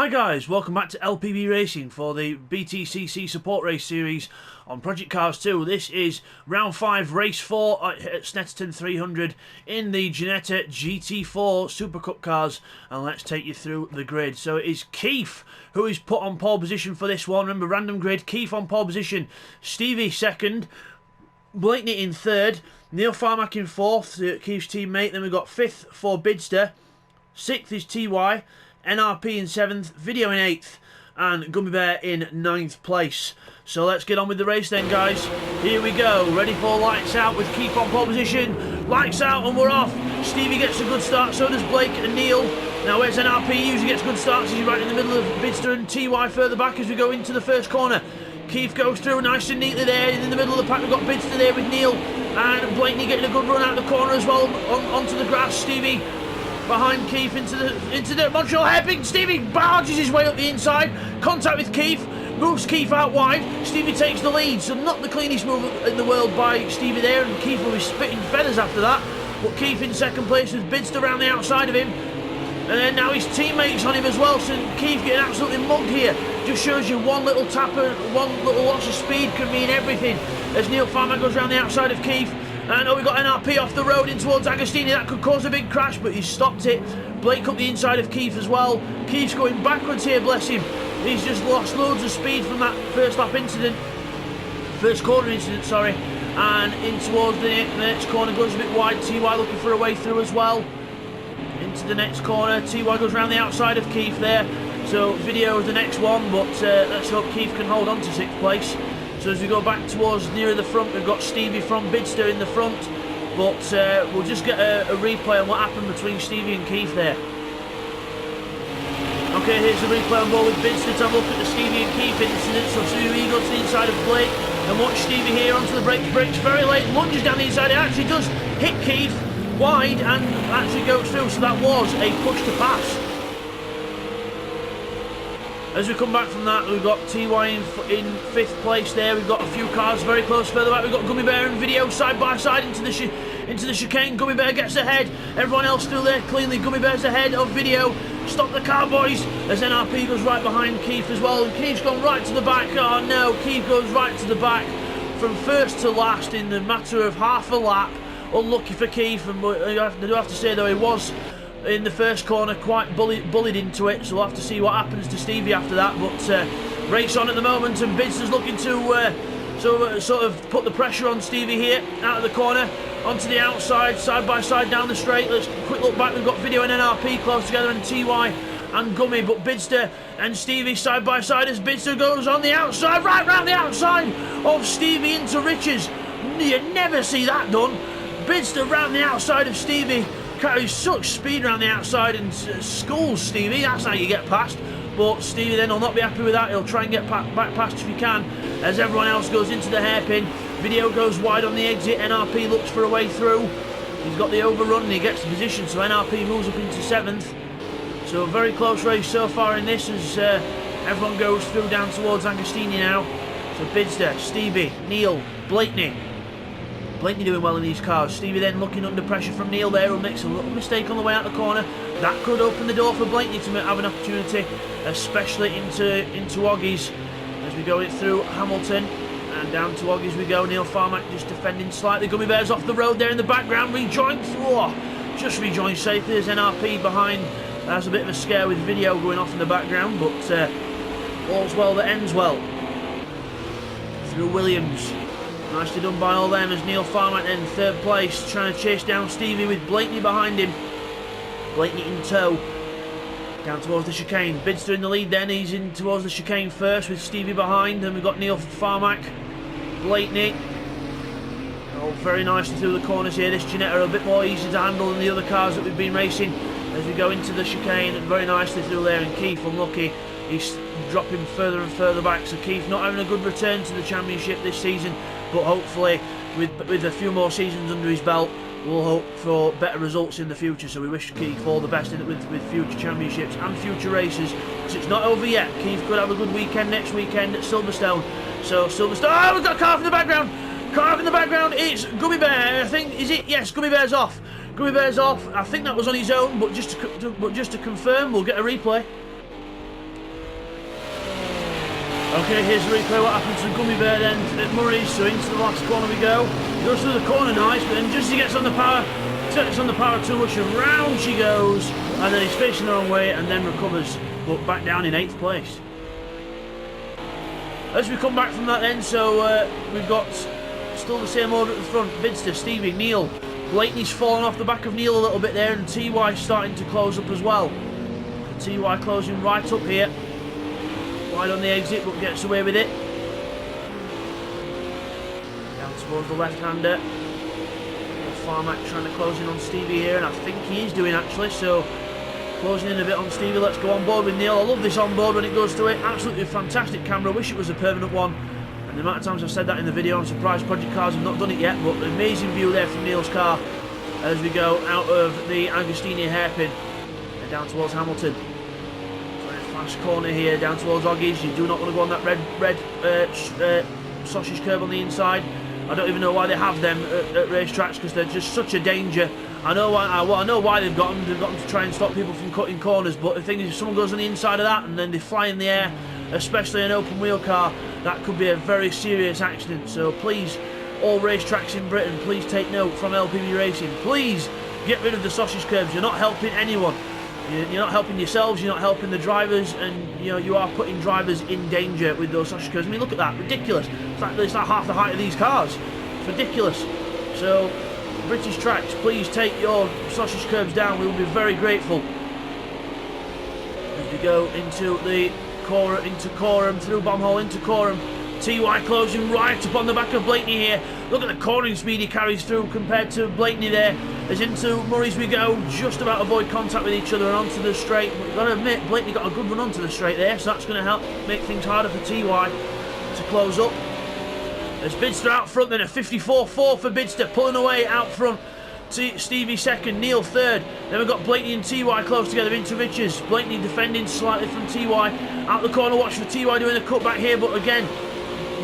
Hi guys, welcome back to LPB Racing for the BTCC support race series on Project Cars 2. This is round 5, race 4 at Snetterton 300 in the Ginetta GT4 Super Cup cars, and let's take you through the grid. So it is Keith who is put on pole position for this one. Remember, random grid. Keith on pole position, Stevie second, Blakeney in third, Neil Farmack in fourth, Keith's teammate. Then we've got fifth for Bidzster, sixth is TY, NRP in 7th, Video in 8th, and Gummy Bear in 9th place. So let's get on with the race then, guys. Here we go. Ready for lights out with Keith on pole position. Lights out and we're off. Stevie gets a good start, so does Blake and Neil. Now where's NRP? He usually gets good starts. He's right in the middle of Bidzster and TY further back as we go into the first corner. Keith goes through nice and neatly there. In the middle of the pack we've got Bidzster there with Neil. And Blakeney getting a good run out of the corner as well onto the grass. Stevie behind Keith into the Montreal hairpin. Stevie barges his way up the inside. Contact with Keith. Moves Keith out wide. Stevie takes the lead. So not the cleanest move in the world by Stevie there. And Keith will be spitting feathers after that. But Keith in second place with Bidzster around the outside of him. And then now his teammates on him as well. So Keith getting absolutely mugged here. Just shows you one little tapper, one little loss of speed can mean everything. As Neil Farmack goes around the outside of Keith. And we've got NRP off the road in towards Agostini. That could cause a big crash, but he's stopped it. Blake up the inside of Keith as well. Keith's going backwards here, bless him. He's just lost loads of speed from that first corner incident, sorry. And in towards the next corner, goes a bit wide. TY looking for a way through as well. Into the next corner. TY goes around the outside of Keith there. So Video is the next one, but let's hope Keith can hold on to 6th place. So as we go back towards nearer the front, we've got Stevie from Bidzster in the front, but we'll just get a replay on what happened between Stevie and Keith there. Okay, here's the replay on board with Bidzster to have a look at the Stevie and Keith incident. So Stevie goes to the inside of Blake, and watch Stevie here onto the brakes very late, lunges down the inside. It actually does hit Keith wide and actually goes through, so that was a push to pass. As we come back from that, we've got TY in 5th place there. We've got a few cars very close further back. We've got Gummy Bear and Video side by side into the chicane. Gummy Bear gets ahead. Everyone else still there cleanly. Gummy Bear's ahead of Video. Stop the car, boys. As NRP goes right behind Keith as well. And Keith's gone right to the back. Oh no, Keith goes right to the back from first to last in the matter of half a lap. Unlucky for Keith. And I do have to say though, he was in the first corner quite bullied into it, so we'll have to see what happens to Stevie after that. But race on at the moment, and Bidzster's looking to sort of put the pressure on Stevie here out of the corner onto the outside, side by side down the straight. Let's quick look back. We've got Video and NRP close together, and TY and Gummy, but Bidzster and Stevie side by side as Bidzster goes on the outside, right round the outside of Stevie into Riches. You never see that done. Bidzster round the outside of Stevie. Carries such speed around the outside and schools Stevie. That's how you get past. But Stevie then will not be happy with that. He'll try and get back past if he can, as everyone else goes into the hairpin. Video goes wide on the exit. NRP looks for a way through. He's got the overrun and he gets the position, so NRP moves up into 7th. So a very close race so far in this as everyone goes through down towards Agostini now. So Bidzster, Stevie, Neil, Blakeney. Blakeney doing well in these cars. Stevie then looking under pressure from Neil there, who makes a little mistake on the way out the corner. That could open the door for Blakeney to have an opportunity, especially into Oggies as we go it through Hamilton. And down to Oggies we go. Neil Farmack just defending slightly. Gummy Bear's off the road there in the background. Rejoined. Oh, just rejoined safely as NRP behind. That's a bit of a scare with Video going off in the background, but all's well that ends well. Through Williams. Nicely done by all them as Neil Farmack in 3rd place, trying to chase down Stevie with Blakeney behind him. Blakeney in tow. Down towards the chicane. Bidzster in the lead then, he's in towards the chicane first with Stevie behind. And we've got Neil Farmack, Blakeney. Oh, very nicely through the corners here. This Ginetta are a bit more easy to handle than the other cars that we've been racing. As we go into the chicane, and very nicely through there. And Keith, unlucky, he's dropping further and further back. So Keith not having a good return to the championship this season. But hopefully, with a few more seasons under his belt, we'll hope for better results in the future. So we wish Keith all the best with future championships and future races. Because it's not over yet. Keith could have a good weekend next weekend at Silverstone. So Silverstone, oh, we've got a car in the background. Car in the background. It's Gummy Bear. I think, is it? Yes, Gummy Bear's off. Gummy Bear's off. I think that was on his own, but just to confirm, we'll get a replay. Okay, here's the replay what happened to Gummy Bear then at Murray's. So into the last corner we go. He goes through the corner nice, but then just as he gets on the power too much, and round she goes, and then he's facing the wrong way and then recovers, but back down in 8th place. As we come back from that then, so we've got still the same order at the front. Bidzster, Stevie, Neil. Blakeney's fallen off the back of Neil a little bit there, and TY starting to close up as well. TY closing right up here. Wide on the exit, but gets away with it. Down towards the left-hander. Farmack trying to close in on Stevie here, and I think he is doing actually, so closing in a bit on Stevie. Let's go on board with Neil. I love this on board when it goes to it. Absolutely fantastic camera. Wish it was a permanent one. And the amount of times I've said that in the video, I'm surprised Project Cars have not done it yet, but an amazing view there from Neil's car as we go out of the Agostini hairpin and down towards Hamilton. Fast corner here down towards Oggies. You do not want to go on that red sausage curb on the inside. I don't even know why they have them at racetracks, because they're just such a danger. I know why they've got them. They've got them to try and stop people from cutting corners. But the thing is, if someone goes on the inside of that and then they fly in the air, especially an open wheel car, that could be a very serious accident. So please, all racetracks in Britain, please take note from LPB Racing. Please get rid of the sausage curbs. You're not helping anyone. You're not helping yourselves, you're not helping the drivers, and you are putting drivers in danger with those sausage curbs. I mean, look at that, ridiculous. It's like half the height of these cars. It's ridiculous. So, British tracks, please take your sausage curbs down. We will be very grateful. As we go into the into Corham, through Bombhole into Corham. TY closing right up on the back of Blakeney here. Look at the cornering speed he carries through compared to Blakeney there. As into Murray's we go, just about avoid contact with each other and onto the straight. But you've got to admit, Blakeney got a good run onto the straight there, so that's going to help make things harder for TY to close up. There's Bidzster out front, then a 54.4 for Bidzster, pulling away out front. Stevie second, Neil third. Then we've got Blakeney and TY close together into Richards. Blakeney defending slightly from TY. Out the corner, watch for TY doing a cutback here, but again,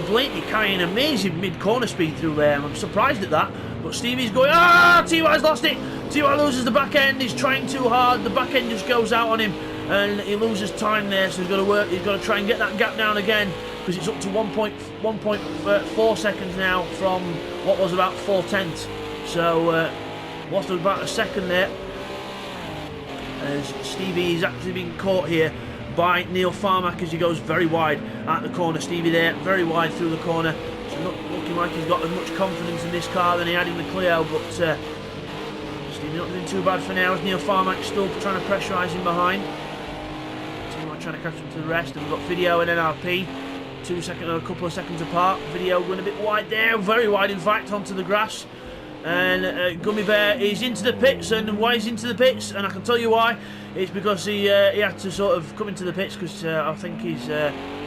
Blakeney carrying amazing mid-corner speed through there. I'm surprised at that. But Stevie's going, TY's lost it. TY loses the back end. He's trying too hard. The back end just goes out on him, and he loses time there. So he's got to work. He's got to try and get that gap down again, because it's up to 1.4 seconds now from what was about 4/10. So lost about a second there. As Stevie is actually being caught here by Neil Farmack as he goes very wide at the corner. Stevie there, very wide through the corner. So not looking like he's got as much confidence in this car than he had in the Clio, but Stevie not doing too bad for now, as Neil Farmack still trying to pressurise him behind. Trying to catch him to the rest, and we've got Video and NRP, a couple of seconds apart. Video going a bit wide there, very wide in fact, onto the grass. And Gummy Bear is into the pits, and why he's into the pits, and I can tell you why. It's because he had to sort of come into the pits because I think his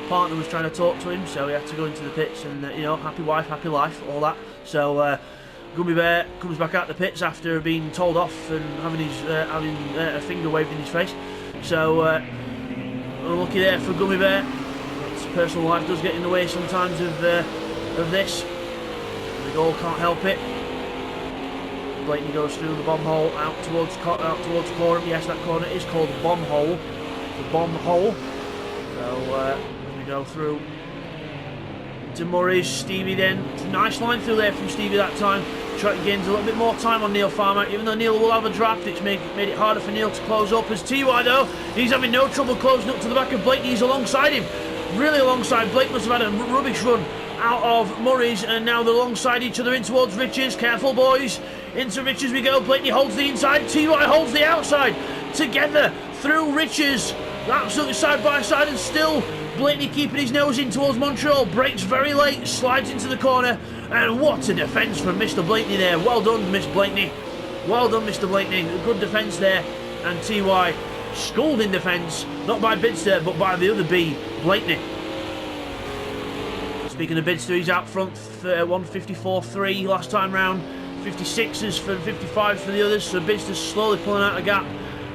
partner was trying to talk to him, so he had to go into the pits, and happy wife, happy life, all that. So Gummy Bear comes back out the pits after being told off and having a finger waved in his face. So unlucky there for Gummy Bear. His personal life does get in the way sometimes of this. The goal can't help it. Blakeney goes through the bomb hole out towards Corham. Yes, that corner is called Bomb Hole. The Bomb Hole. So we go through to Murray's. Stevie then. Nice line through there from Stevie that time. Try to gain a little bit more time on Neil Farmack. Even though Neil will have a draft, it's made it harder for Neil to close up. As TY though, he's having no trouble closing up to the back of Blakeney. He's alongside him. Really alongside. Blake must have had a rubbish run out of Murray's, and now they're alongside each other in towards Richards. Careful boys, into Richards we go. Blakeney holds the inside, TY holds the outside, together through Richards, absolutely side by side, and still Blakeney keeping his nose in towards Montreal. Brakes very late, slides into the corner, and what a defence from Mr. Blakeney there. Well done, Miss Blakeney, well done, Mr. Blakeney. A good defence there, and TY schooled in defence, not by Bidzster but by the other B, Blakeney. Speaking of Bidzster, he's out front, 154.3 last time round, 56s for 55s for the others, so Bidzster's slowly pulling out a gap.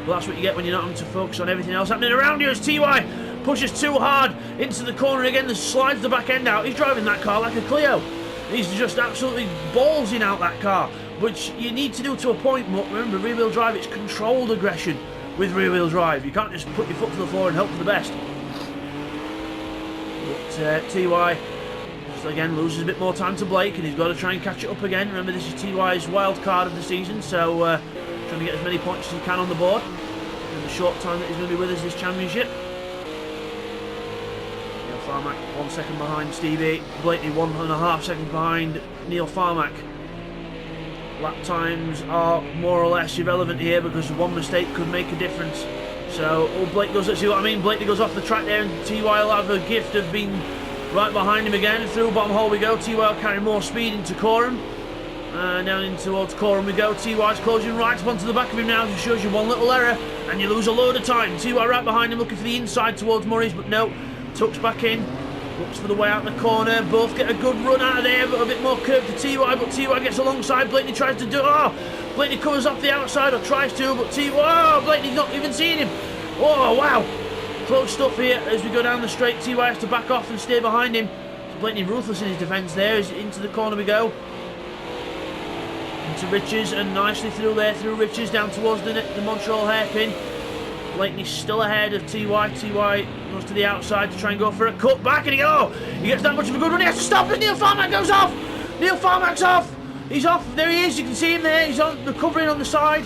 But that's what you get when you're not having to focus on everything else happening around you, as TY pushes too hard into the corner again and slides the back end out. He's driving that car like a Clio. He's just absolutely ballsing out that car, which you need to do to a point. But remember, rear-wheel drive, it's controlled aggression with rear-wheel drive. You can't just put your foot to the floor and hope for the best. But TY, just again, loses a bit more time to Blake, and he's got to try and catch it up again. Remember, this is TY's wild card of the season, so trying to get as many points as he can on the board in the short time that he's going to be with us this championship. Neil Farmack 1 second behind Stevie, Blakeney 1.5 seconds behind Neil Farmack. Lap times are more or less irrelevant here because one mistake could make a difference. So, Blake does it, see what I mean? Blakey goes off the track there, and TY will have a gift of being right behind him again. Through bottom hole we go. TY will carry more speed into Coram. Down in towards Coram we go. TY's closing right up onto the back of him now. Just shows you one little error, and you lose a load of time. TY right behind him, looking for the inside towards Murray's, but no. Tucks back in. Looks for the way out the corner. Both get a good run out of there, but a bit more curve to TY. But TY gets alongside. Blakeney tries to do. Oh! Blakeney covers off the outside, or tries to, but TY. Oh! Blakeney's not even seeing him. Oh, wow. Close stuff here as we go down the straight. TY has to back off and stay behind him. So Blakeney ruthless in his defence there. As into the corner we go. Into Richards, and nicely through there, through Richards, down towards the Montreal hairpin. Blakeney's still ahead of TY. TY goes to the outside to try and go for a cut back, and he gets that much of a good run. He has to stop, and Neil Farmack goes off. Neil Farmack's off. He's off. There he is. You can see him there. He's on recovering on the side.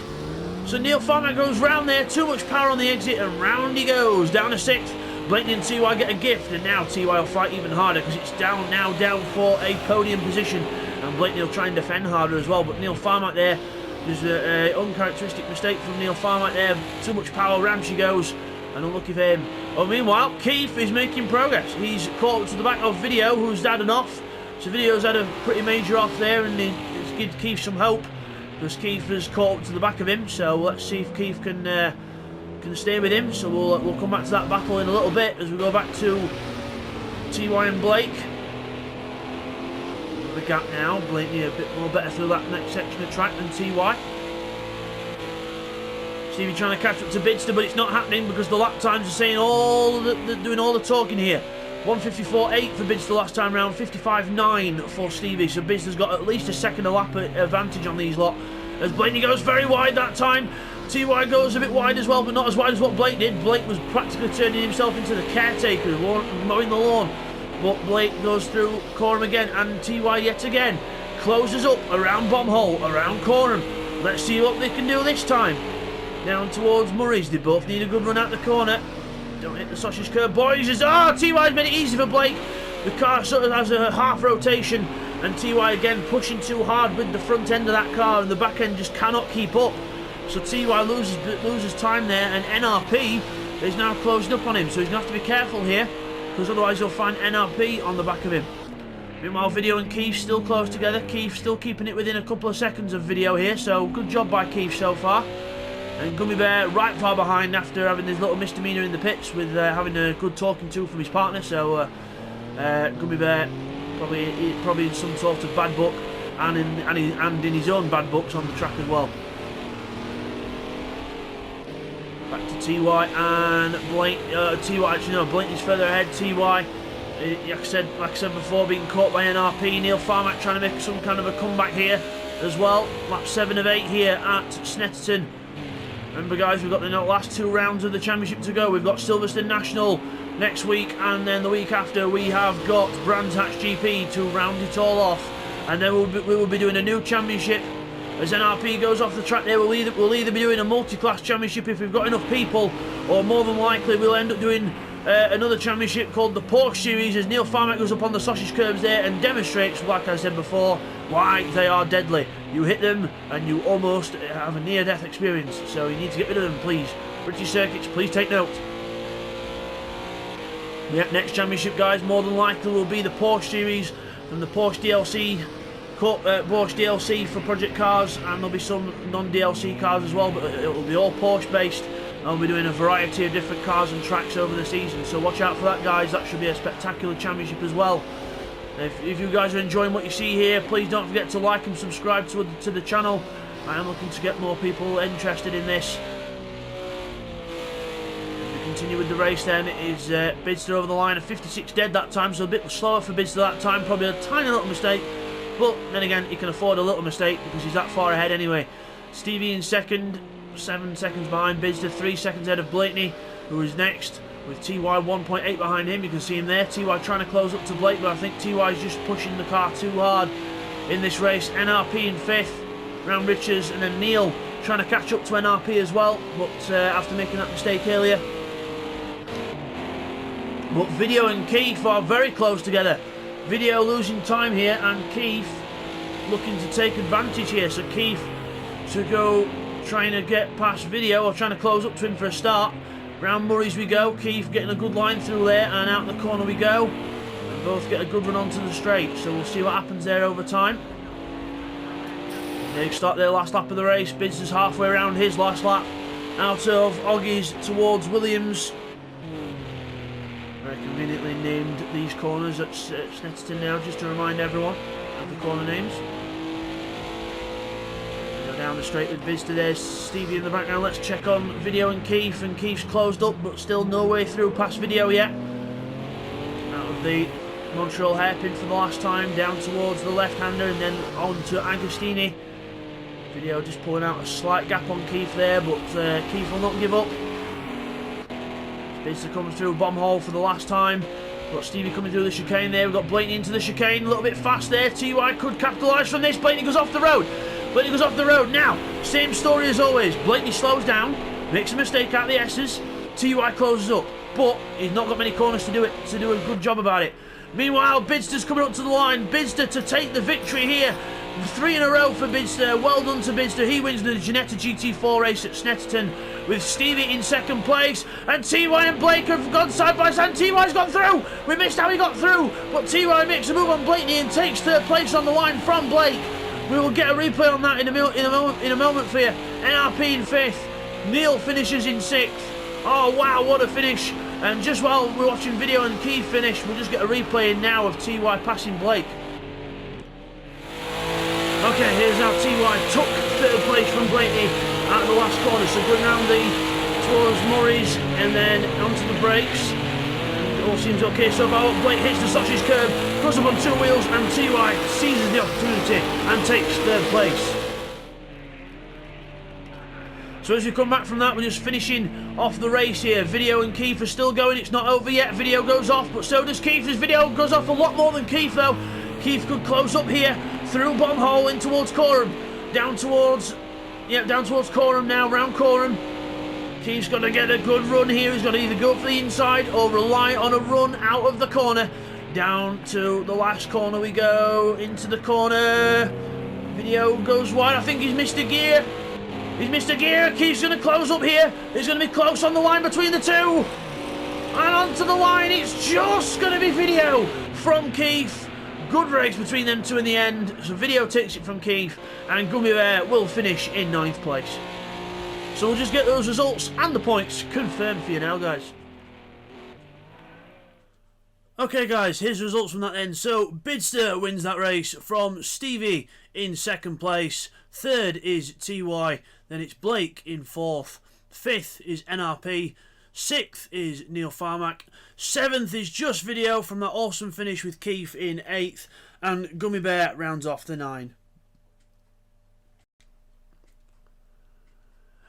So Neil Farmack goes round there. Too much power on the exit, and round he goes down to 6th. Blakeney and TY get a gift, and now TY will fight even harder because it's down for a podium position, and Blakeney will try and defend harder as well. But Neil Farmack there. There's an uncharacteristic mistake from Neil Farmack there. Too much power, round she goes, and unlucky for him. Well, meanwhile, Keith is making progress. He's caught up to the back of Video, who's had an off. So Video's had a pretty major off there, and it's given Keith some hope because Keith has caught up to the back of him. So let's see if Keith can stay with him. So we'll come back to that battle in a little bit as we go back to TY and Blake. The gap now. Blakeney a bit more better through that next section of track than TY. Stevie trying to catch up to Bidzster, but it's not happening because the lap times are saying doing all the talking here. 1:54.8 for Bidzster last time round, 55.9 for Stevie. So Bidzster's got at least a second a lap advantage on these lot. As Blakeney goes very wide that time. TY goes a bit wide as well, but not as wide as what Blake did. Blake was practically turning himself into the caretaker, mowing the lawn. But Blake goes through Coram again, and TY yet again closes up around bottom hole, around Coram. Let's see what they can do this time. Down towards Murray's. They both need a good run out the corner. Don't hit the sausage curve, boys. TY's made it easy for Blake. The car sort of has a half rotation, and TY again pushing too hard with the front end of that car, and the back end just cannot keep up. So TY loses time there, and NRP is now closing up on him. So he's going to have to be careful here, because otherwise he'll find NRP on the back of him. Meanwhile, Video and Keith still close together. Keith still keeping it within a couple of seconds of Video here, so good job by Keith so far. And Gummy Bear right far behind after having this little misdemeanour in the pits with having a good talking to from his partner. So Gummy Bear probably in some sort of bad book, and in his own bad books on the track as well. Back to TY and Blake. TY actually no, Blakeney's further ahead. TY, like I said before, being caught by NRP. Neil Farmack trying to make some kind of a comeback here as well. Lap 7 of 8 here at Snetterton. Remember, guys, we've got the last 2 rounds of the championship to go. We've got Silverstone National next week, and then the week after we have got Brands Hatch GP to round it all off. And then we will be doing a new championship. As NRP goes off the track there, we'll either be doing a multi-class championship if we've got enough people, or more than likely we'll end up doing another championship called the Porsche Series, as Neil Farmack goes up on the sausage curbs there and demonstrates, like I said before, why they are deadly. You hit them and you almost have a near-death experience, so you need to get rid of them, please. British Circuits, please take note. The next championship, guys, more than likely will be the Porsche Series from the Porsche DLC. Porsche DLC for project cars, and there'll be some non-DLC cars as well, but it will be all Porsche based. I'll be doing a variety of different cars and tracks over the season, so watch out for that, guys. That should be a spectacular championship as well. If you guys are enjoying what you see here, please don't forget to like and subscribe to the channel. I am looking to get more people interested in this. If we continue with the race, then it is Bidzster over the line, a 56 dead that time, so a bit slower for Bidzster that time, probably a tiny little mistake. But then again, he can afford a little mistake because he's that far ahead anyway. Stevie in second, 7 seconds behind Bidzster, 3 seconds ahead of Blakeney, who is next. with TY 1.8 behind him. You can see him there. TY trying to close up to Blake, but I think TY is just pushing the car too hard in this race. NRP in 5th, round Richards, and then Neil trying to catch up to NRP as well, but after making that mistake earlier. But Video and Keith are very close together. Video losing time here, and Keith looking to take advantage here. So Keith to go trying to get past Video, or trying to close up to him for a start. Round Murray's we go. Keith getting a good line through there, and out the corner we go. And both get a good run onto the straight. So we'll see what happens there over time. They start their last lap of the race. Bidzster's halfway around his last lap. Out of Oggies towards Williams. Very conveniently named these corners at Snetterton now, just to remind everyone of the corner names. We go down the straight with Bidzster. There's Stevie in the background. Let's check on Video and Keith. And Keith's closed up, but still no way through past Video yet. Out of the Montreal hairpin for the last time, down towards the left-hander, and then on to Agostini. Video just pulling out a slight gap on Keith there, but Keith will not give up. Bidzster comes through bomb hole for the last time. Got Stevie coming through the chicane there. We've got Blaney into the chicane, a little bit fast there. TY could capitalise from this. Blaney goes off the road. Blaney goes off the road. Now, same story as always. Blaney slows down, makes a mistake out of the S's. TY closes up, but he's not got many corners to do a good job about it. Meanwhile, Bidzster's coming up to the line. Bidzster to take the victory here. 3 in a row for Bidzster. Well done to Bidzster. He wins the Ginetta GT4 race at Snetterton with Stevie in 2nd place. And TY and Blake have gone side by side. TY's got through. We missed how he got through, but TY makes a move on Blaney and takes 3rd place on the line from Blake. We will get a replay on that in a moment for you. NRP in 5th. Neil finishes in 6th. Oh wow, what a finish. And just while we're watching Video and Keith finish, we'll just get a replay in now of TY passing Blake. Okay, here's how TY took 3rd place from Blaney at the last corner. So going round towards Murray's and then onto the brakes. And it all seems okay so far. Blake hits the sausage curb, goes up on 2 wheels, and TY seizes the opportunity and takes 3rd place. So as we come back from that, we're just finishing off the race here. Video and Keith are still going. It's not over yet. Video goes off, but so does Keith. His Video goes off a lot more than Keith, though. Keith could close up here through bomb hole in towards Coram. Down towards Coram now, round Coram. Keith's got to get a good run here. He's got to either go for the inside or rely on a run out of the corner. Down to the last corner we go. Into the corner. Video goes wide. I think he's missed a gear. He's missed a gear. Keith's going to close up here. He's going to be close on the line between the two. And onto the line. It's just going to be Video from Keith. Good race between them two in the end. So Video takes it from Keith, and Gummy Bear will finish in 9th place. So we'll just get those results and the points confirmed for you now, guys. Okay, guys, here's the results from that end. So Bidzster wins that race from Stevie in 2nd place. 3rd is TY. Then it's Blake in 4th. 5th is NRP. 6th is Neil Farmack. 7th is just Video from that awesome finish with Keith in 8th. And Gummy Bear rounds off the 9.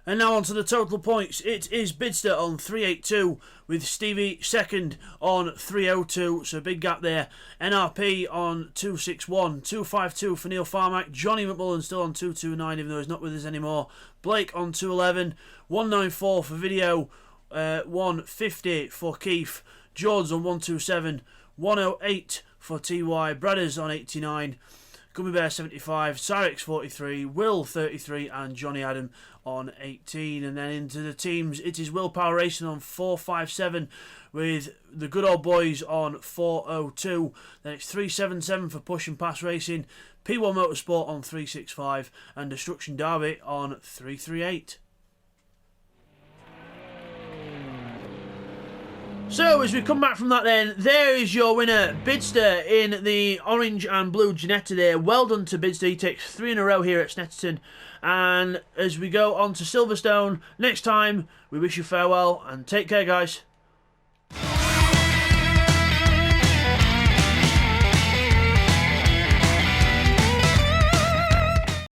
And now on to the total points. It is Bidzster on 382 with Stevie 2nd on 302. So big gap there. NRP on 261. 252 for Neil Farmack. Johnny McMullen still on 229 even though he's not with us anymore. Blake on 211. 194 for Video. 150 for Keith. George on 127. 108 for TY. Bradders on 89. Gummy Bear 75. Cyrex 43. Will 33. And Johnny Adam on 18. And then into the teams, it is Willpower Racing on 457 with the Good Old Boys on 402. Then it's 377 for Push and Pass Racing. P1 Motorsport on 365. And Destruction Derby on 338. So as we come back from that then, there is your winner, Bidzster in the orange and blue Ginetta there. Well done to Bidzster, he takes 3 in a row here at Snetterton. And as we go on to Silverstone, next time we wish you farewell and take care guys.